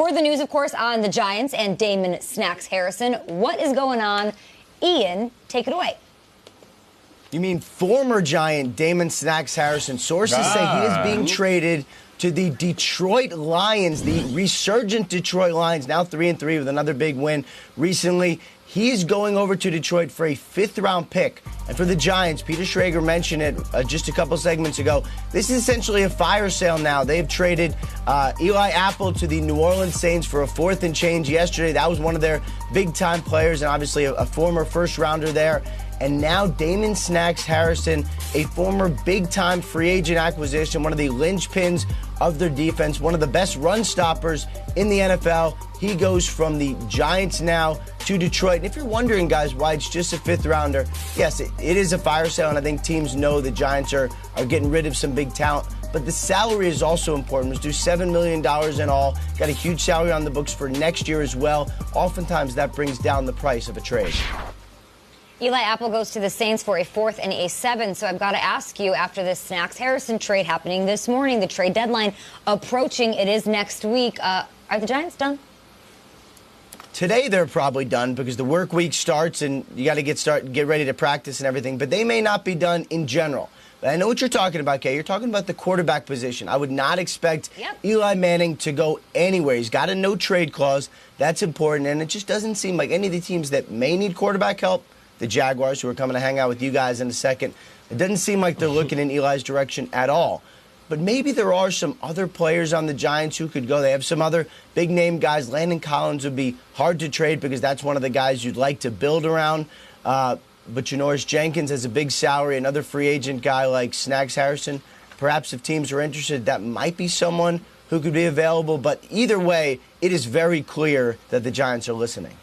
For the news, of course, on the Giants and Damon Snacks Harrison, what is going on? Ian, take it away. You mean former Giant Damon Snacks Harrison? Sources say he is being traded to the Detroit Lions, the resurgent Detroit Lions, now 3-3 with another big win recently. He's going over to Detroit for a 5th-round pick. And for the Giants, Peter Schrager mentioned it just a couple segments ago, this is essentially a fire sale now. They've traded Eli Apple to the New Orleans Saints for a 4th and change yesterday. That was one of their big-time players and obviously a former first-rounder there. And now Damon Snacks Harrison, a former big-time free agent acquisition, one of the linchpins of their defense, one of the best run stoppers in the NFL. He goes from the Giants now to Detroit. And if you're wondering, guys, why it's just a 5th-rounder, yes, it is a fire sale, and I think teams know the Giants are getting rid of some big talent. But the salary is also important. Let's do $7 million in all. Got a huge salary on the books for next year as well. Oftentimes, that brings down the price of a trade. Eli Apple goes to the Saints for a 4th and a 7th. So I've got to ask you, after this Snacks Harrison trade happening this morning, the trade deadline approaching, it is next week. Are the Giants done? Today they're probably done because the work week starts and you got to get ready to practice and everything. But they may not be done in general. But I know what you're talking about, Kay. You're talking about the quarterback position. I would not expect Eli Manning to go anywhere. He's got a no-trade clause. That's important. And it just doesn't seem like any of the teams that may need quarterback help, the Jaguars, who are coming to hang out with you guys in a second, it doesn't seem like they're looking in Eli's direction at all. But maybe there are some other players on the Giants who could go. They have some other big-name guys. Landon Collins would be hard to trade because that's one of the guys you'd like to build around. But Janoris Jenkins has a big salary. Another free agent guy like Snacks Harrison. Perhaps if teams are interested, that might be someone who could be available. But either way, it is very clear that the Giants are listening.